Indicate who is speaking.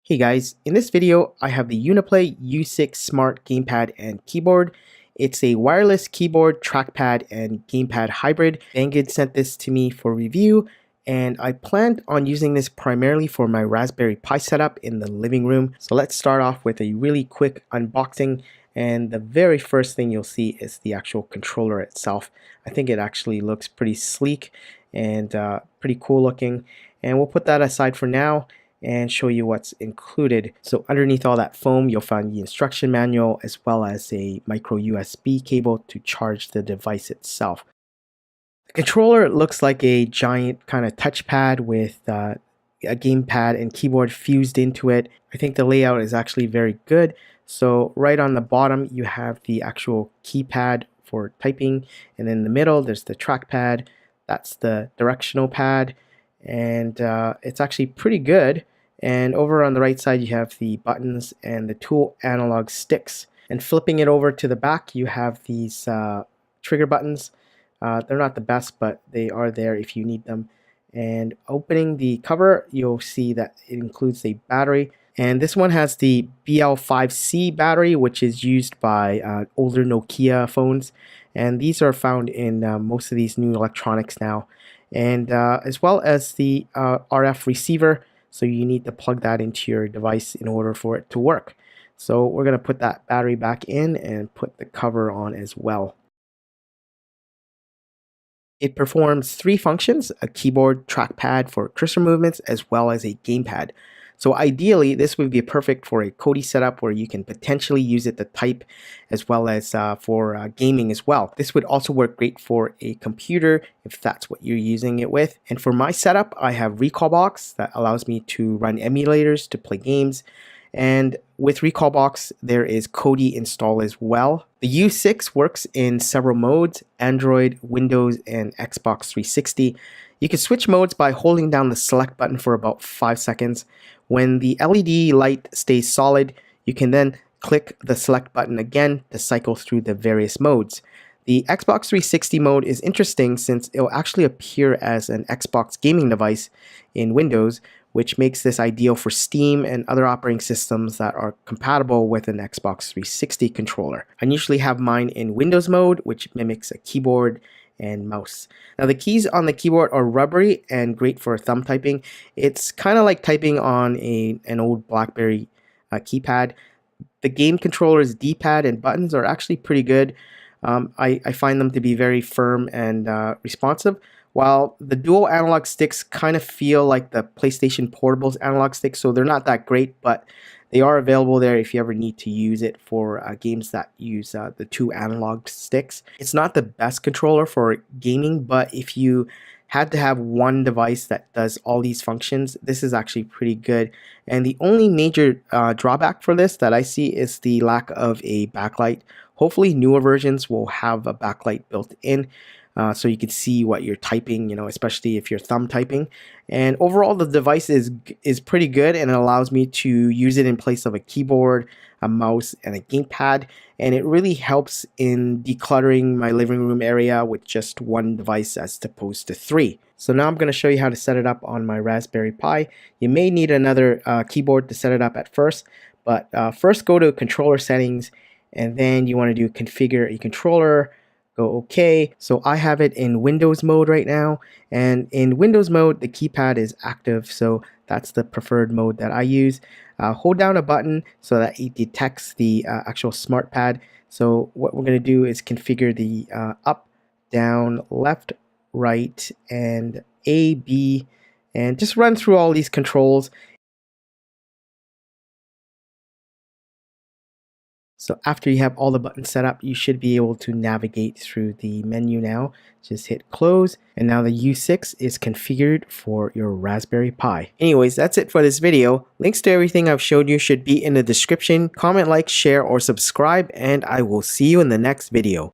Speaker 1: Hey guys, in this video I have the Uniplay U6 Smart Gamepad and Keyboard. It's a wireless keyboard, trackpad, and gamepad hybrid. Banggood sent this to me for review, and I planned on using this primarily for my Raspberry Pi setup in the living room. So let's start off with a really quick unboxing, and the very first thing you'll see is the actual controller itself. I think it actually looks pretty sleek and pretty cool looking, and we'll put that aside for now and show you what's included. So underneath all that foam, you'll find the instruction manual as well as a micro USB cable to charge the device itself. The controller looks like a giant kind of touchpad with a gamepad and keyboard fused into it. I think the layout is actually very good. So right on the bottom, you have the actual keypad for typing, and in the middle, there's the trackpad. That's the directional pad, and it's actually pretty good. And over on the right side you have the buttons and the tool analog sticks, and flipping it over to the back you have these trigger buttons. They're not the best, but they are there if you need them. And opening the cover, you'll see that it includes a battery, and this one has the BL5C battery, which is used by older Nokia phones, and these are found in most of these new electronics now. And as well as the RF receiver, so you need to plug that into your device in order for it to work. So we're going to put that battery back in and put the cover on as well. It performs three functions: a keyboard, trackpad for cursor movements, as well as a gamepad. So ideally, this would be perfect for a Kodi setup where you can potentially use it to type, as well as for gaming as well. This would also work great for a computer if that's what you're using it with. And for my setup, I have Recalbox that allows me to run emulators to play games. And with Recalbox, there is Kodi installed as well. The U6 works in several modes: Android, Windows, and Xbox 360. You can switch modes by holding down the select button for about 5 seconds. When the LED light stays solid, you can then click the select button again to cycle through the various modes. The Xbox 360 mode is interesting since it will actually appear as an Xbox gaming device in Windows, which makes this ideal for Steam and other operating systems that are compatible with an Xbox 360 controller. I usually have mine in Windows mode, which mimics a keyboard and mouse. Now the keys on the keyboard are rubbery and great for thumb typing. It's kind of like typing on an old BlackBerry keypad. The game controller's D-pad and buttons are actually pretty good. I find them to be very firm and responsive, while the dual analog sticks kind of feel like the PlayStation Portable's analog sticks, so they're not that great, but they are available there if you ever need to use it for games that use the two analog sticks. It's not the best controller for gaming, but if you had to have one device that does all these functions, this is actually pretty good. And the only major drawback for this that I see is the lack of a backlight. Hopefully newer versions will have a backlight built in, so you can see what you're typing, especially if you're thumb typing. And overall, the device is pretty good, and it allows me to use it in place of a keyboard, a mouse, and a gamepad. And it really helps in decluttering my living room area with just one device as opposed to three. So now I'm going to show you how to set it up on my Raspberry Pi. You may need another keyboard to set it up at first, but first go to controller settings, and then you want to do configure a controller. Go OK. So I have it in Windows mode right now, and in Windows mode the keypad is active, so that's the preferred mode that I use. Hold down a button so that it detects the actual smart pad. So what we're going to do is configure the up, down, left, right, and A, B, and just run through all these controls. So after you have all the buttons set up, you should be able to navigate through the menu now. Just hit close, and now the U6 is configured for your Raspberry Pi. Anyways, that's it for this video. Links to everything I've showed you should be in the description. Comment, like, share, or subscribe, and I will see you in the next video.